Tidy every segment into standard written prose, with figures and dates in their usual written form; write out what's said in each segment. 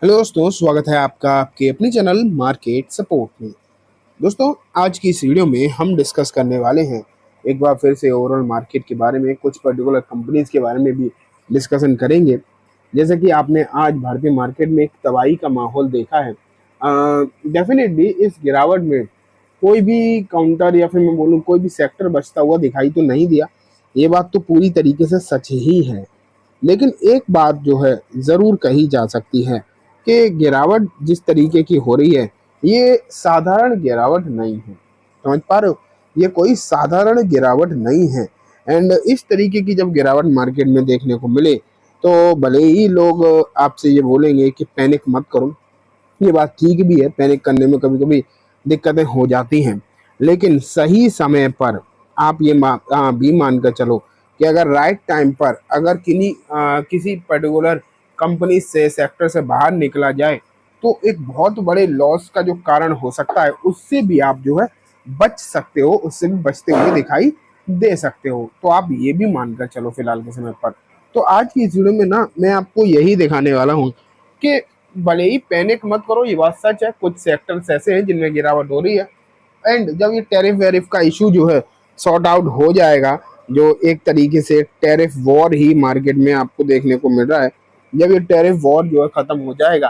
Hello दोस्तों, स्वागत है आपका आपके अपने चैनल मार्केट सपोर्ट में। दोस्तों, आज की इस वीडियो में हम डिस्कस करने वाले हैं एक बार फिर से ओवरऑल मार्केट के बारे में, कुछ पर्टिकुलर कंपनीज के बारे में भी डिस्कशन करेंगे। जैसे कि आपने आज भारतीय मार्केट में एक तबाही का माहौल देखा है। डेफिनेटली इस गिरावट में कोई भी काउंटर या फिर मैं बोलूँ कोई भी सेक्टर बचता हुआ दिखाई तो नहीं दिया। ये बात तो पूरी तरीके से सच ही है। लेकिन एक बात जो है ज़रूर कही जा सकती है कि गिरावट जिस तरीके की हो रही है, ये साधारण गिरावट नहीं है। समझ पा रहे हो? ये कोई साधारण गिरावट नहीं है। एंड इस तरीके की जब गिरावट मार्केट में देखने को मिले, तो भले ही लोग आपसे ये बोलेंगे कि पैनिक मत करो। ये बात ठीक भी है, पैनिक करने में कभी कभी दिक्कतें हो जाती हैं। लेकिन सही समय पर आप ये भी मान कर चलो कि अगर राइट टाइम पर अगर किसी पर्टिकुलर कंपनी से सेक्टर से बाहर निकला जाए, तो एक बहुत बड़े लॉस का जो कारण हो सकता है, उससे भी आप जो है बच सकते हो, उससे भी बचते हुए दिखाई दे सकते हो। तो आप ये भी मानकर चलो फिलहाल के समय पर। तो आज की इस वीडियो में ना मैं आपको यही दिखाने वाला हूँ कि भले ही पैनिक मत करो, ये बात सच है, कुछ सेक्टर्स ऐसे हैं जिनमें गिरावट हो रही है। एंड जब ये टैरिफ वेरिफ का इशू जो है सॉर्ट आउट हो जाएगा, जो एक तरीके से टैरिफ वॉर ही मार्केट में आपको देखने को मिल रहा है, जब ये टैरिफ वॉर जो है खत्म हो जाएगा,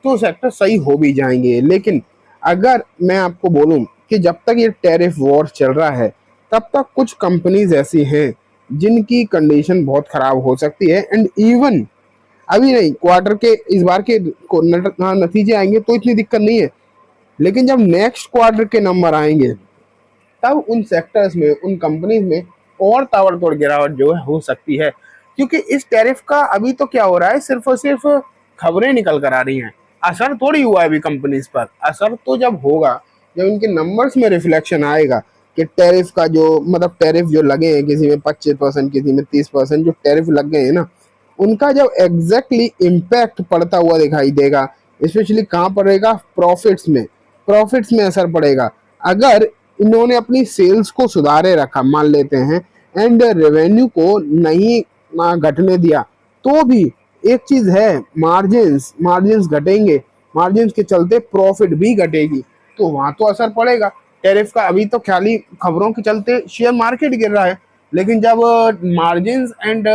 तो सेक्टर सही हो भी जाएंगे। लेकिन अगर मैं आपको बोलूं कि जब तक ये टैरिफ वॉर चल रहा है, तब तक कुछ कंपनीज ऐसी हैं जिनकी कंडीशन बहुत खराब हो सकती है। एंड इवन अभी नहीं, क्वार्टर के इस बार के नतीजे आएंगे तो इतनी दिक्कत नहीं है। लेकिन जब नेक्स्ट क्वार्टर के नंबर आएंगे, तब उन सेक्टर्स में, उन कंपनीज में और ताबड़तोड़ गिरावट जो है हो सकती है। क्योंकि इस टैरिफ का अभी तो क्या हो रहा है, सिर्फ और सिर्फ खबरें निकल कर आ रही हैं, असर थोड़ी हुआ है अभी कंपनीज पर। असर तो जब होगा, जब इनके नंबर्स में रिफ्लेक्शन आएगा कि टैरिफ का जो मतलब टैरिफ जो लगे हैं, किसी में 25%, किसी में 30% जो टैरिफ लग गए हैं ना, उनका जब एग्जैक्टली इम्पैक्ट पड़ता हुआ दिखाई देगा, स्पेशली कहाँ पड़ेगा? प्रॉफिट्स में असर पड़ेगा। अगर इन्होंने अपनी सेल्स को सुधारे रखा, मान लेते हैं, एंड रेवेन्यू को नहीं घटने दिया, तो भी एक चीज है, मार्जिन्स घटेंगे, मार्जिन्स के चलते प्रॉफिट भी घटेगी, तो वहां तो असर पड़ेगा टैरिफ का। अभी तो खाली खबरों के चलते शेयर मार्केट गिर रहा है, लेकिन जब मार्जिन्स एंड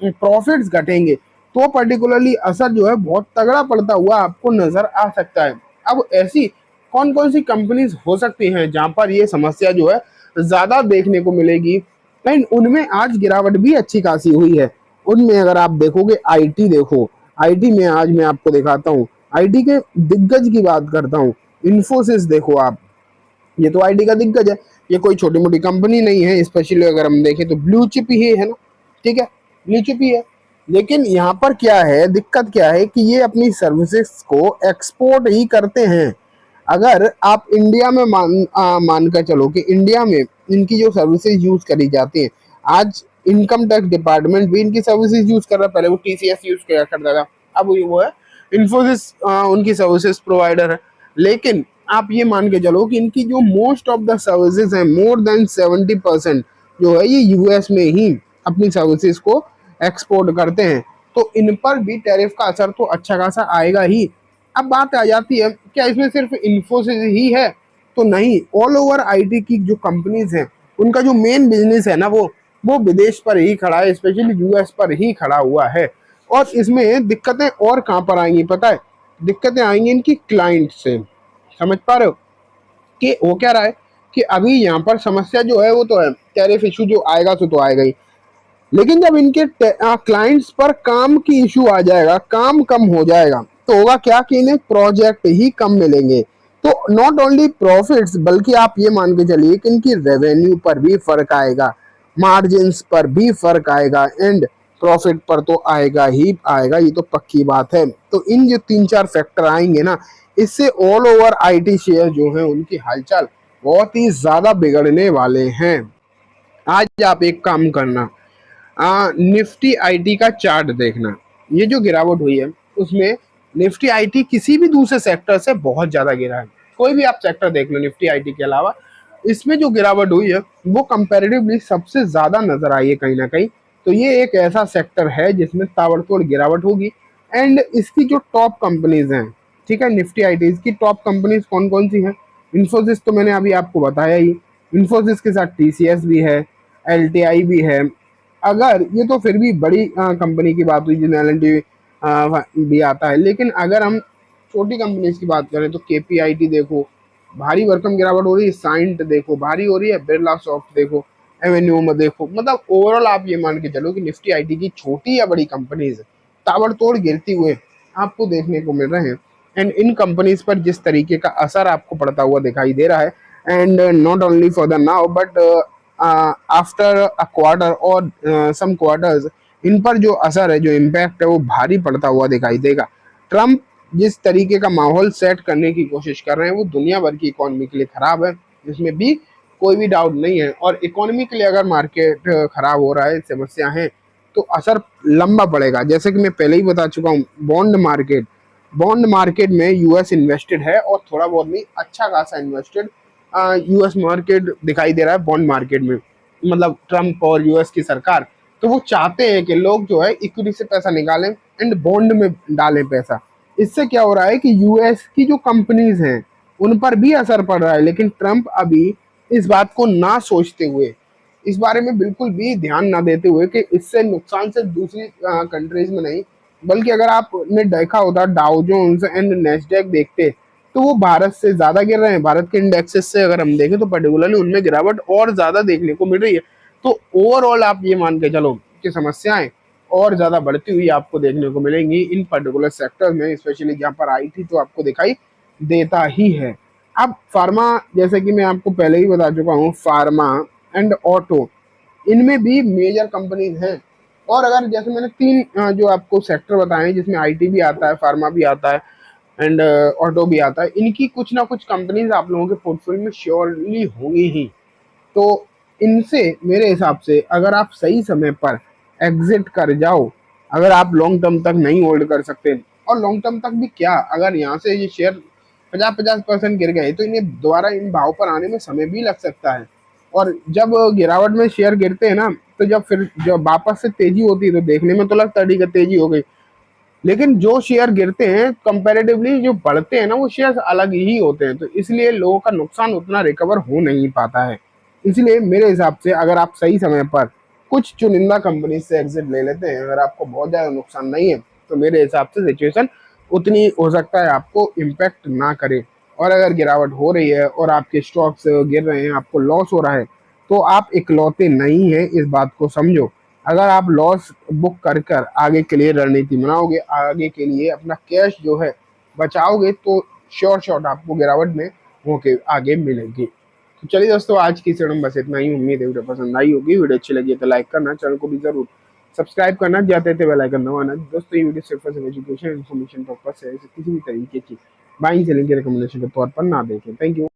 प्रॉफिट्स घटेंगे, तो पर्टिकुलरली असर जो है बहुत तगड़ा पड़ता हुआ आपको नजर आ सकता है। अब ऐसी कौन कौन सी कंपनीज हो सकती हैं जहां पर ये समस्या जो है ज्यादा देखने को मिलेगी? एंड उनमें आज गिरावट भी अच्छी खासी हुई है। उनमें अगर आप देखोगे, आईटी देखो, आईटी में आज मैं आपको दिखाता हूँ, आईटी के दिग्गज की बात करता हूँ। इन्फोसिस देखो आप, ये तो आईटी का दिग्गज है, ये कोई छोटी मोटी कंपनी नहीं है। स्पेशली अगर हम देखें तो ब्लू चिप ही है ना, ठीक है, ब्लू चिप ही है। लेकिन यहाँ पर क्या है, दिक्कत क्या है कि ये अपनी सर्विसेज को एक्सपोर्ट ही करते हैं। अगर आप इंडिया में मानकर चलो कि इंडिया में इनकी जो सर्विसेज यूज करी जाती हैं, आज इनकम टैक्स डिपार्टमेंट भी इनकी सर्विसेज यूज कर रहा है। पहले वो टीसीएस यूज किया करता था, अब वो है इन्फोसिस उनकी सर्विसेज प्रोवाइडर है। लेकिन आप ये मान के चलो कि इनकी जो मोस्ट ऑफ द सर्विसेज है, मोर देन 70% जो है ये यूएस में ही अपनी सर्विसेज को एक्सपोर्ट करते हैं। तो इन पर भी टैरिफ का असर तो अच्छा खासा आएगा ही। अब बात आ जाती है, क्या इसमें सिर्फ इन्फोसिस ही है? तो नहीं, ऑल ओवर आईटी की जो कंपनीज हैं, उनका जो मेन बिजनेस है ना, वो विदेश पर ही खड़ा है, स्पेशली यूएस पर ही खड़ा हुआ है। और इसमें दिक्कतें और कहाँ पर आएंगी पता है? दिक्कतें आएंगी इनकी क्लाइंट से। समझ पा रहे हो कि हो क्या रहा है कि अभी यहाँ पर समस्या जो है वो तो है, टैरिफ इशू जो आएगा तो आएगा ही। लेकिन जब इनके क्लाइंट्स पर काम की इशू आ जाएगा, काम कम हो जाएगा, तो होगा क्या कि इन्हें प्रोजेक्ट ही कम मिलेंगे। तो नॉट ओनली प्रॉफिट्स, बल्कि आप ये मान के चलिए कि इनकी रेवेन्यू पर भी फर्क आएगा, मार्जिन्स पर भी फर्क आएगा, एंड प्रॉफिट पर तो आएगा ही आएगा, ये तो पक्की बात है। तो इन जो तीन चार फैक्टर आएंगे ना, इससे ऑल ओवर आईटी शेयर जो है उनकी हालचाल बहुत ही ज्यादा बिगड़ने वाले हैं। आज आप एक काम करना, निफ्टी आईटी का चार्ट देखना। ये जो गिरावट हुई है, उसमें निफ्टी आईटी किसी भी दूसरे सेक्टर से बहुत ज्यादा गिरा है। कोई भी आप सेक्टर देख लो निफ्टी आईटी के अलावा, इसमें जो गिरावट हुई है वो कंपैरेटिवली सबसे ज्यादा नजर आई है कहीं ना कहीं। तो ये एक ऐसा सेक्टर है जिसमें ताबड़तोड़ गिरावट होगी। एंड इसकी जो टॉप कंपनीज हैं, ठीक है, निफ्टी आईटी की टॉप कंपनीज कौन कौन सी हैं? इन्फोसिस तो मैंने अभी आपको बताया ही, इन्फोसिस के साथ टीसीएस भी है, एलटीआई भी है। अगर ये तो फिर भी बड़ी कंपनी की बात हुई जिन्हें एलएनटी भी आता है, लेकिन अगर हम छोटी कंपनीज की बात करें तो केपीआईटी देखो, भारी भरकम गिरावट हो रही है। साइंट देखो भारी हो रही है, बिरला सॉफ्ट देखो, एवेन्यू में देखो। मतलब ओवरऑल आप ये मान के चलो कि निफ्टी आईटी की छोटी या बड़ी कंपनीज ताबड़तोड़ गिरती हुए आपको देखने को मिल रहे हैं। एंड इन कंपनीज पर जिस तरीके का असर आपको पड़ता हुआ दिखाई दे रहा है, and not only for the now but after a quarter और सम क्वार्टर्स, इन पर जो असर है, जो इम्पैक्ट है, वो भारी पड़ता हुआ दिखाई देगा। ट्रम्प जिस तरीके का माहौल सेट करने की कोशिश कर रहे हैं वो दुनिया भर की इकोनॉमी के लिए खराब है, जिसमें भी कोई भी डाउट नहीं है। और इकोनॉमी के लिए अगर मार्केट खराब हो रहा है, समस्या है, तो असर लंबा पड़ेगा। जैसे कि मैं पहले ही बता चुका हूँ, बॉन्ड मार्केट में यूएस इन्वेस्टेड है और थोड़ा बहुत नहीं, अच्छा खासा इन्वेस्टेड यूएस मार्केट दिखाई दे रहा है बॉन्ड मार्केट में। मतलब ट्रम्प और यूएस की सरकार, तो वो चाहते हैं कि लोग जो है इक्विटी से पैसा निकालें एंड बॉन्ड में डालें पैसा। इससे क्या हो रहा है कि यूएस की जो कंपनीज हैं उन पर भी असर पड़ रहा है, लेकिन ट्रम्प अभी इस बात को ना सोचते हुए, इस बारे में बिल्कुल भी ध्यान ना देते हुए कि इससे नुकसान सिर्फ दूसरी कंट्रीज में नहीं, बल्कि अगर आपने देखा होता डाउ जोन्स एंड नेस्डैक देखते, तो वो भारत से ज्यादा गिर रहे हैं। भारत के इंडेक्सेस से अगर हम देखें तो पर्टिकुलरली उनमें गिरावट और ज्यादा देखने को मिल रही है। तो ओवरऑल आप ये मान के चलो कि समस्याएं और ज्यादा बढ़ती हुई आपको देखने को मिलेंगी इन पर्टिकुलर सेक्टर में, स्पेशली जहाँ पर आईटी तो आपको दिखाई देता ही है। अब फार्मा, जैसे कि मैं आपको पहले ही बता चुका हूँ, फार्मा एंड ऑटो, इनमें भी मेजर कंपनीज हैं। और अगर जैसे मैंने तीन जो आपको सेक्टर बताए जिसमें आईटी भी आता है, फार्मा भी आता है एंड ऑटो भी आता है, इनकी कुछ ना कुछ कंपनीज आप लोगों के पोर्टफोलियो में श्योरली होंगी ही। तो इनसे मेरे हिसाब से अगर आप सही समय पर एग्जिट कर जाओ, अगर आप लॉन्ग टर्म तक नहीं होल्ड कर सकते, और लॉन्ग टर्म तक भी क्या, अगर यहाँ से ये शेयर 50-50% गिर गए तो इन्हें दोबारा इन भाव पर आने में समय भी लग सकता है। और जब गिरावट में शेयर गिरते हैं ना, तो जब वापस से तेजी होती है तो देखने में तो लगता है ठीक है तेजी हो गई, लेकिन जो शेयर गिरते हैं कंपैरेटिवली जो बढ़ते हैं ना, वो शेयर अलग ही होते हैं। तो इसलिए लोगों का नुकसान उतना रिकवर हो नहीं पाता है। इसलिए मेरे हिसाब से अगर आप सही समय पर कुछ चुनिंदा कंपनी से एग्जिट ले लेते हैं, अगर आपको बहुत ज़्यादा नुकसान नहीं है, तो मेरे हिसाब से सिचुएशन उतनी हो सकता है आपको इम्पैक्ट ना करे। और अगर गिरावट हो रही है और आपके स्टॉक्स गिर रहे हैं, आपको लॉस हो रहा है, तो आप इकलौते नहीं हैं, इस बात को समझो। अगर आप लॉस बुक कर कर आगे के लिए रणनीति बनाओगे, आगे के लिए अपना कैश जो है बचाओगे, तो श्योर शॉट आपको गिरावट में होके आगे मिलेगी। तो चलिए दोस्तों, आज की वीडियो में बस इतना ही। उम्मीद है वीडियो पसंद आई होगी। वीडियो अच्छी लगी तो लाइक करना, चैनल को भी जरूर सब्सक्राइब करना, जाते थे बेल आइकन दबाना। दोस्तों ये वीडियो सिर्फ एजुकेशन इन्फॉर्मेशन पर्पस है, किसी भी तरीके की बाइंग सेलिंग के रिकमेंडेशन के तौर पर ना देखें। Thank you.